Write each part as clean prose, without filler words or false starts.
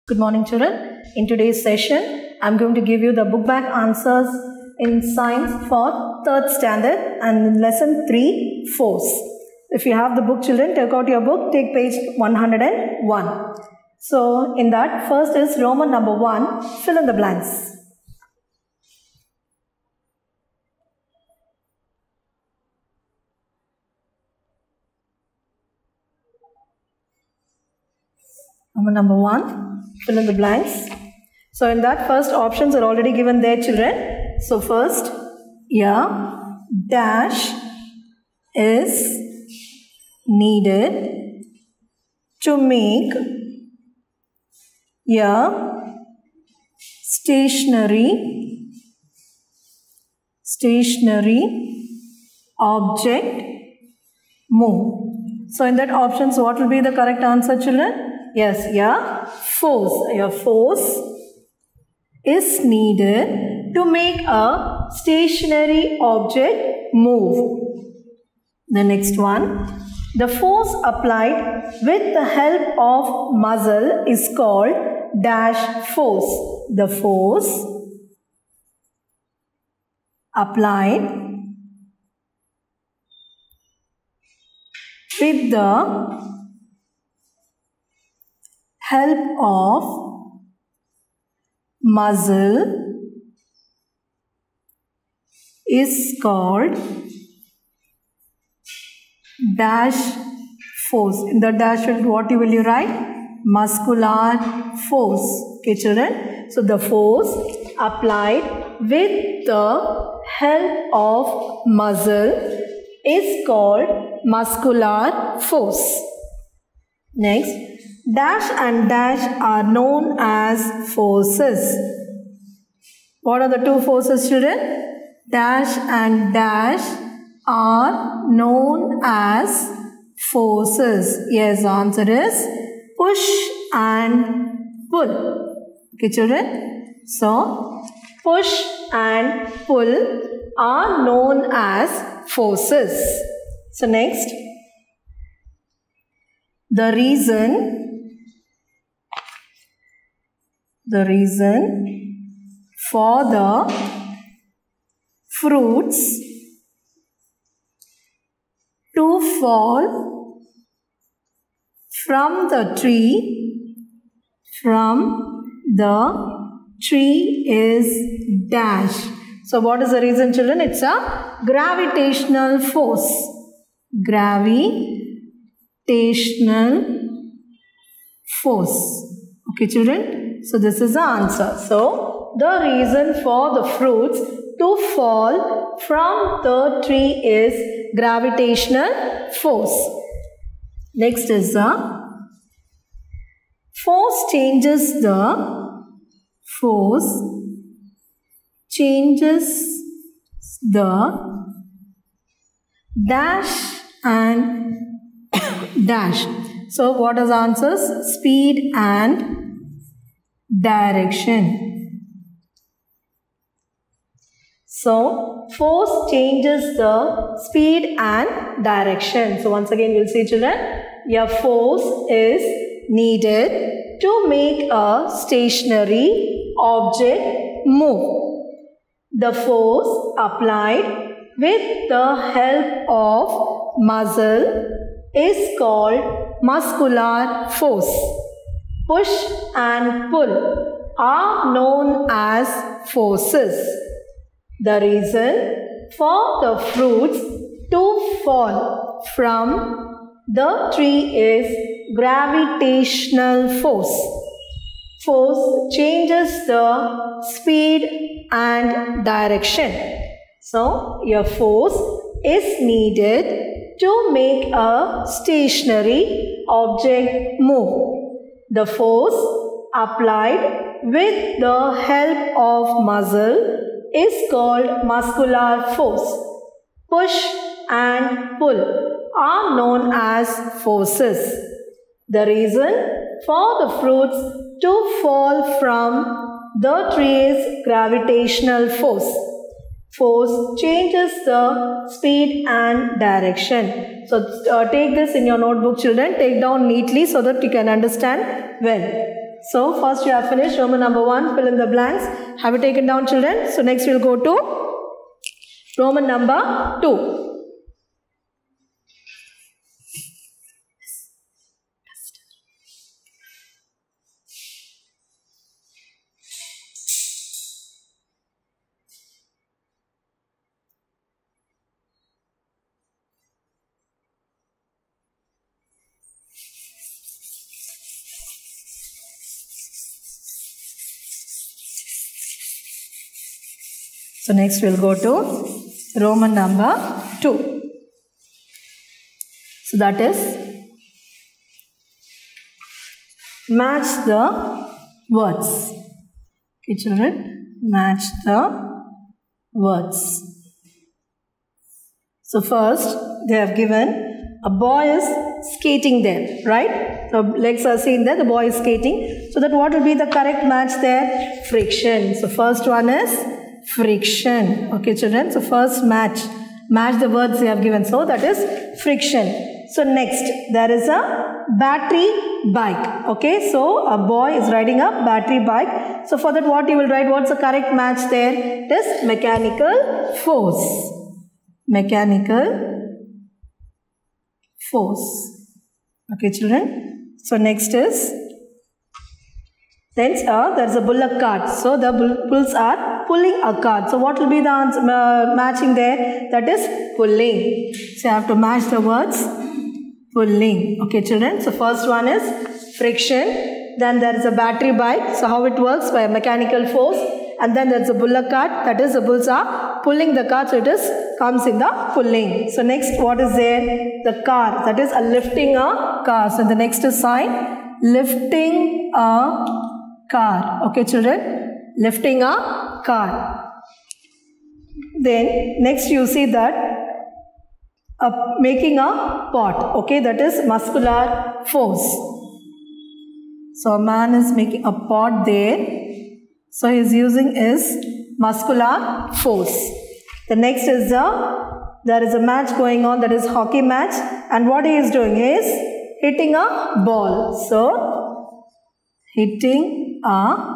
Good morning, children. In today's session, I'm going to give you the book back answers in science for 3rd standard and lesson 3, force. If you have the book, children, take out your book, take page 101. So, in that, first is Roman number 1, fill in the blanks. Number 1, fill in the blanks. So in that, first options are already given there, children. So first, dash is needed to make a stationary object move. So in that options, what will be the correct answer, children? Yes, force. A force is needed to make a stationary object move. The next one. The force applied with the help of muscle is called dash force. The force applied with the help of muscle is called dash force. In the dash, what will you write? Muscular force. Okay, children. So the force applied with the help of muscle is called muscular force. Next. Dash and dash are known as forces. What are the two forces, children? Dash and dash are known as forces. Yes, the answer is push and pull. Okay, children? So, push and pull are known as forces. So, next, the reason for the fruits to fall from the tree is dash. So what is the reason, children? It's a gravitational force. Gravitational force. Okay, children? So this is the answer. So the reason for the fruits to fall from the tree is gravitational force. Next is the force changes the dash and dash. So what is answers? Speed and direction. So, force changes the speed and direction. So, once again, we'll see, children, a force is needed to make a stationary object move. The force applied with the help of muscle is called muscular force. Push and pull are known as forces. The reason for the fruits to fall from the tree is gravitational force. Force changes the speed and direction. So, a force is needed to make a stationary object move. The force applied with the help of muscle is called muscular force. Push and pull are known as forces. The reason for the fruits to fall from the tree is gravitational force. Force changes the speed and direction. So take this in your notebook, children. Take down neatly so that you can understand well. So first you have finished Roman number 1, fill in the blanks. Have you taken down, children? So next we will go to Roman number 2. So next we'll go to Roman number 2. So that is match the words. Okay, children, match the words. So first they have given a boy is skating there, right? The legs are seen there, the boy is skating. So that what will be the correct match there? Friction. So first one is friction. Okay, children. So first match the words they have given. So that is friction. So next there is a battery bike. Okay, so a boy is riding a battery bike. So for that what you will write? What's the correct match there? It is mechanical force. Mechanical force. Okay, children. So next is there's a bullock cart. So the bulls are pulling a cart. So what will be the answer, matching there? That is pulling. So you have to match the words pulling. Okay, children. So first one is friction. Then there is a battery bike. So how it works? By a mechanical force. And then there is a bullock cart. That is the bulls are pulling the cart. So it comes in the pulling. So next what is there? The car. That is a lifting a car. So the next is sign lifting a car. Okay, children, lifting a car. Then next you see that making a pot. Okay, that is muscular force. So a man is making a pot there. So he is using his muscular force. The next is there is a match going on, that is hockey match, and what he is doing is hitting a ball. So hitting a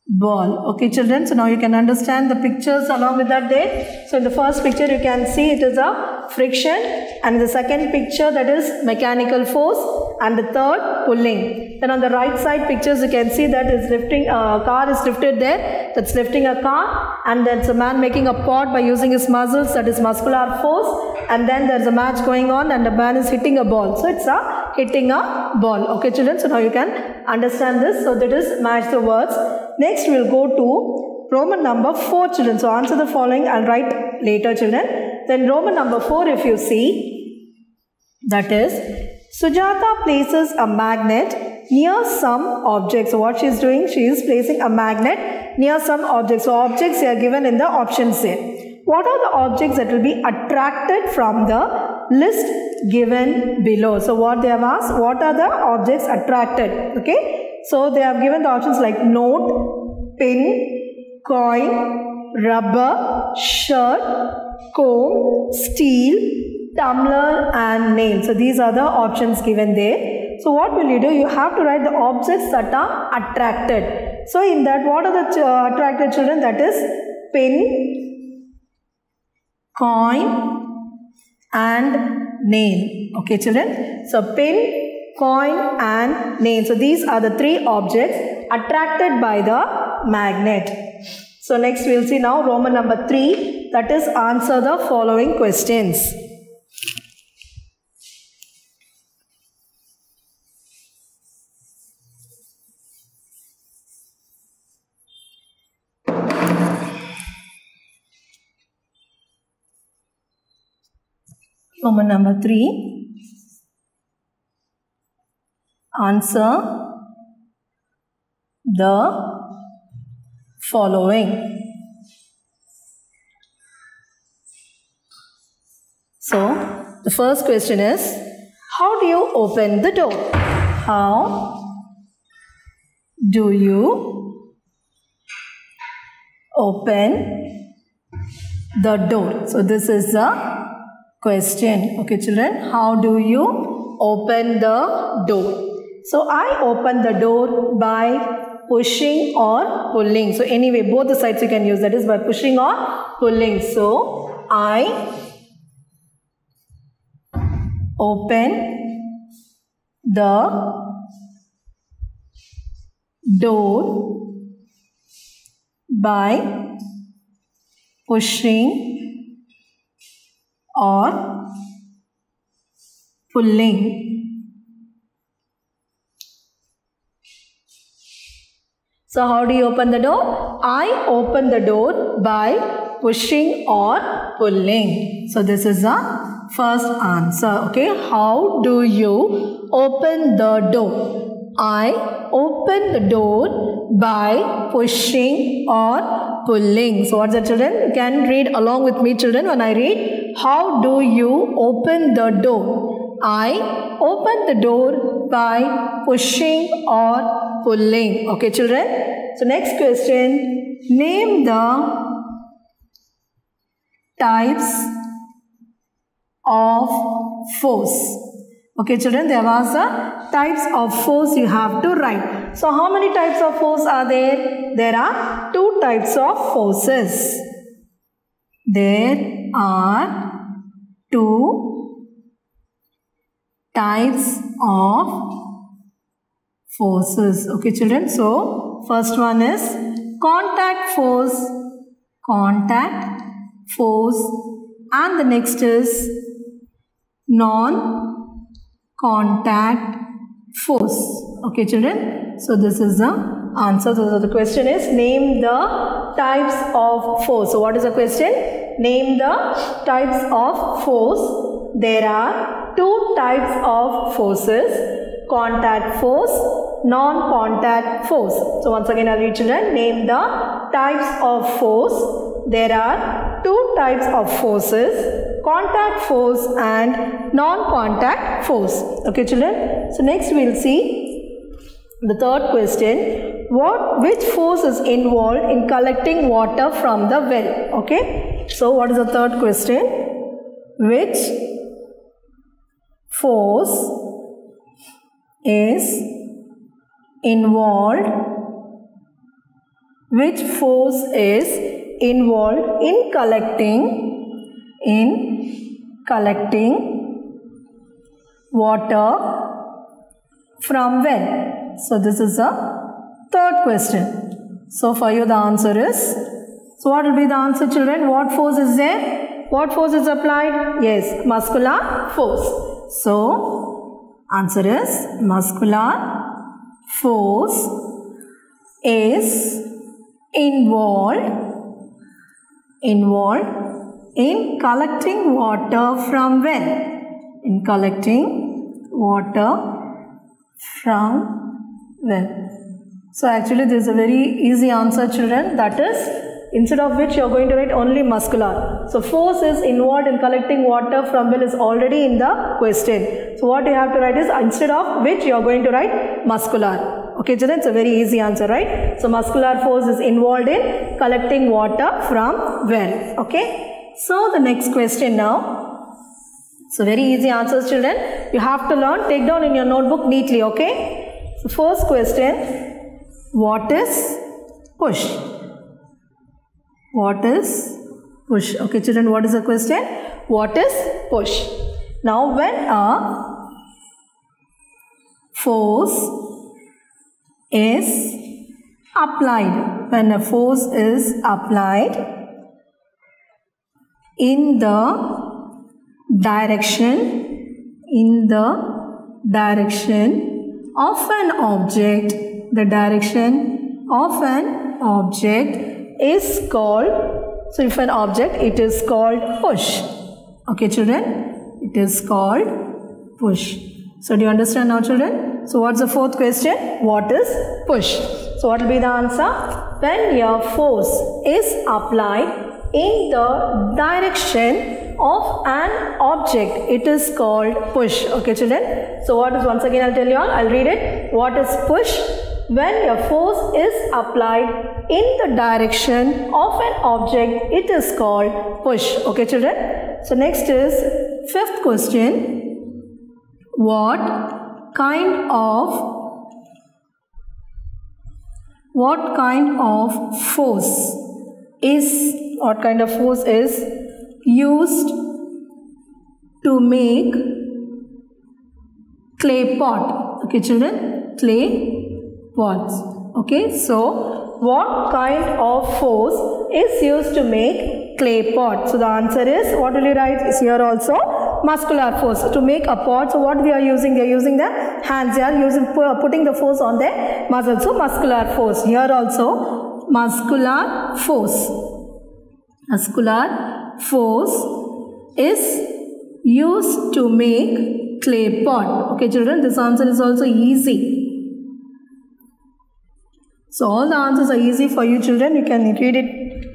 ball. Okay, children, so now you can understand the pictures along with that there. So in the first picture you can see it is a friction, and in the second picture that is mechanical force, and the third pulling. Then on the right side pictures you can see that is lifting a car is lifted there, that's lifting a car, and that's a man making a pot by using his muscles, that is muscular force, and then there's a match going on and the man is hitting a ball. So it's a hitting a ball. Okay, children, so now you can understand this. So that is match the words. Next we will go to Roman number 4, children. So answer the following, I'll write later, children. Then Roman number 4, if you see, that is Sujata places a magnet near some object. So what she is doing? She is placing a magnet near some object. So objects are given in the options there. What are the objects that will be attracted from the list given below? So what they have asked, what are the objects attracted? Okay, so they have given the options like note, pin, coin, rubber, shirt, comb, steel, tumbler and nail. So these are the options given there. So what will you do? You have to write the objects that are attracted. So in that, what are the attracted, children? That is pin, coin and nail. Okay, children. So pin, coin and nail. So these are the 3 objects attracted by the magnet. So next we will see now Roman number 3, that is answer the following questions. Roman number 3, answer the following. So the first question is, how do you open the door? How do you open the door? So this is the question. Okay, children, how do you open the door? So I open the door by pushing or pulling. So anyway, both the sides you can use, that is by pushing or pulling. So I open the door by pushing or pulling. So how do you open the door? I open the door by pushing or pulling. So this is the first answer. Okay, how do you open the door? I open the door by pushing or pulling. So what's that, children? You can read along with me, children, when I read. How do you open the door? I open the door by pushing or pulling. Okay, children. So next question. Name the types of force. Okay, children, there was the types of force you have to write. So how many types of force are there? There are two types of forces. There are two types of forces. Okay, children. So first one is contact force, and the next is non-contact force. Okay, children. So this is the answer. So the question is, name the types of force. So what is the question? Name the types of force. There are two types of forces: contact force, non-contact force. So once again I'll read, children. Name the types of force. There are two types of forces: contact force and non-contact force. Okay, children. So next we'll see the third question. Which force is involved in collecting water from the well? Okay. So what is the third question? Which force is involved? Which force is involved in collecting water from well? So this is the third question. So for you the answer is, so what will be the answer, children? What force is there? What force is applied? Yes, muscular force. So answer is muscular force is involved in collecting water from well. In collecting water from well. So actually this is a very easy answer, children. That is, instead of which you are going to write only muscular. So force is involved in collecting water from well is already in the question. So what you have to write is, instead of which you are going to write muscular. Okay, children, it's a very easy answer, right? So muscular force is involved in collecting water from well. Okay. So the next question now. So very easy answers, children. You have to learn. Take down in your notebook neatly. Okay. So first question. What is push? What is push? Okay, children, what is the question? What is push? Now, when a force is applied, in the direction of an object, is called, so if an object, it is called push. Okay, children, it is called push. So do you understand now, children? So what's the fourth question? What is push? So what will be the answer? When your force is applied in the direction of an object, it is called push. Okay, children. So what is, once again I'll tell you all, I'll read it. What is push? When your force is applied in the direction of an object, it is called push. Okay, children. So next is fifth question. What kind of force is used to make clay pot? Okay, children, clay pots. Okay, so what kind of force is used to make clay pot? So the answer is, what will you write? Is here also muscular force to make a pot. So what we are using? They are using the hands. They are putting the force on their muscles. So muscular force. Here also muscular force. Muscular force is used to make clay pot. Okay, children, this answer is also easy. So all the answers are easy for you, children. You can read it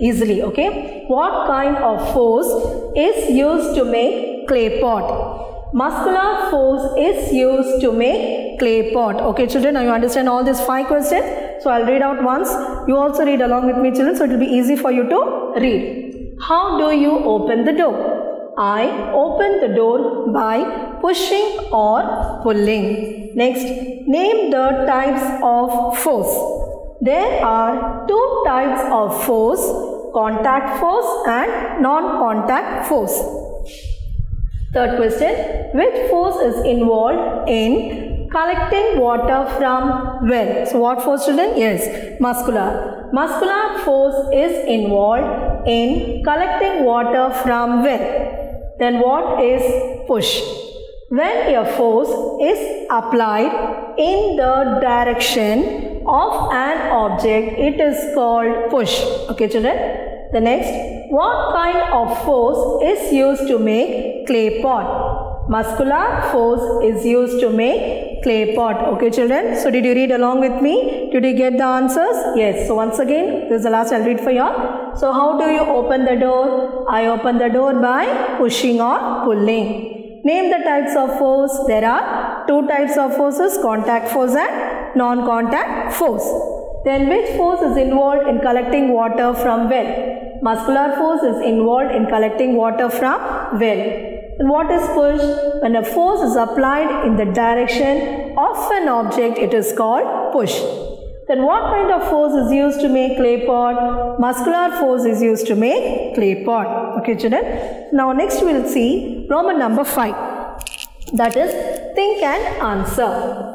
easily. Okay. What kind of force is used to make clay pot? Muscular force is used to make clay pot. Okay, children, now you understand all these 5 questions. So I'll read out once. You also read along with me, children. So it will be easy for you to read. How do you open the door? I open the door by pushing or pulling. Next, name the types of force. There are 2 types of force, contact force and non-contact force. Third question, which force is involved in collecting water from well? So what force, children? Yes, muscular. Muscular force is involved in collecting water from well. Then what is push? When a force is applied in the direction of an object, it is called push. Okay, children. The next, what kind of force is used to make clay pot? Muscular force is used to make clay pot. Okay, children. So did you read along with me? Did you get the answers? Yes. So once again, this is the last I'll read for you all. So how do you open the door? I open the door by pushing or pulling. Name the types of force. There are 2 types of forces, contact force and non-contact force. Then which force is involved in collecting water from well? Muscular force is involved in collecting water from well. And what is push? When a force is applied in the direction of an object, it is called push. Then what kind of force is used to make clay pot? Muscular force is used to make clay pot. Okay, children. Now next we will see Roman number 5. That is, think and answer.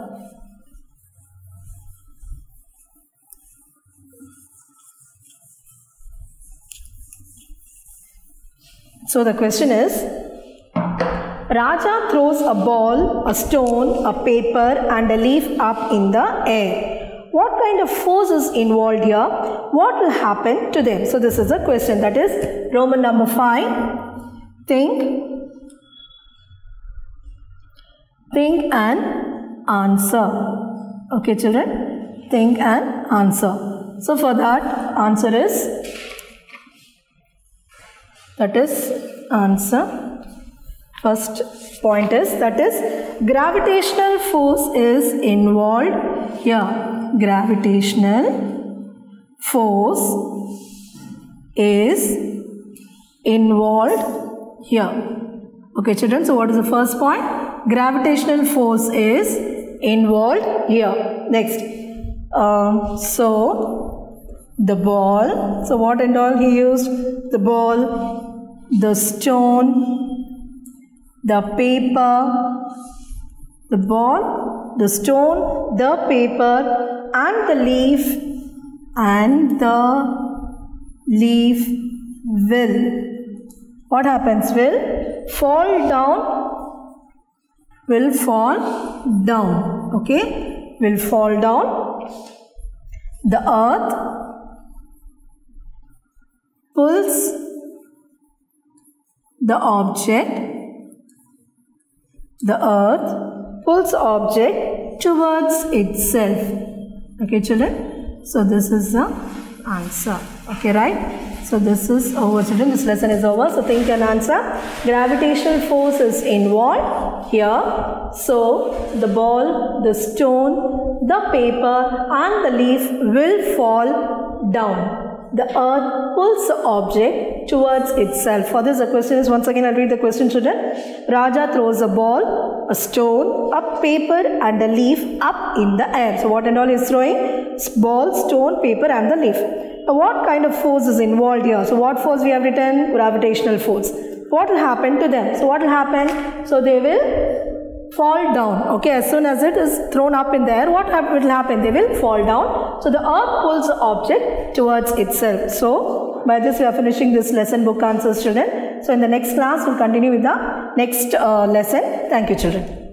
So the question is, Raja throws a ball, a stone, a paper and a leaf up in the air. What kind of force is involved here? What will happen to them? So this is a question. That is Roman number 5. Think and answer. Okay, children. Think and answer. So for that, answer is, that is answer. First point is, that is gravitational force is involved here. Gravitational force is involved here. Okay, children. So what is the first point? Gravitational force is involved here. Next. So the ball. So what and all he used? The ball, the stone, the paper, the ball, the stone, the paper and the leaf will, what happens? Will fall down. Okay, will fall down. The earth pulls the object. The earth pulls object towards itself. Okay, children. So this is the answer. Okay, right? So this is over, children. This lesson is over. So think and answer. Gravitational force is involved here. So the ball, the stone, the paper and the leaf will fall down. the earth pulls the object towards itself. For this, the question is, once again I'll read the question, children. Raja throws a ball, a stone, a paper and a leaf up in the air. So what and all is throwing? Ball, stone, paper and the leaf. Now what kind of force is involved here? So what force we have written? Gravitational force. What will happen to them? So what will happen? So they will fall down. Okay, as soon as it is thrown up in the air, what will happen? They will fall down. So the earth pulls the object towards itself. So by this we are finishing this lesson book answers, children. So in the next class we'll continue with the next lesson. Thank you, children.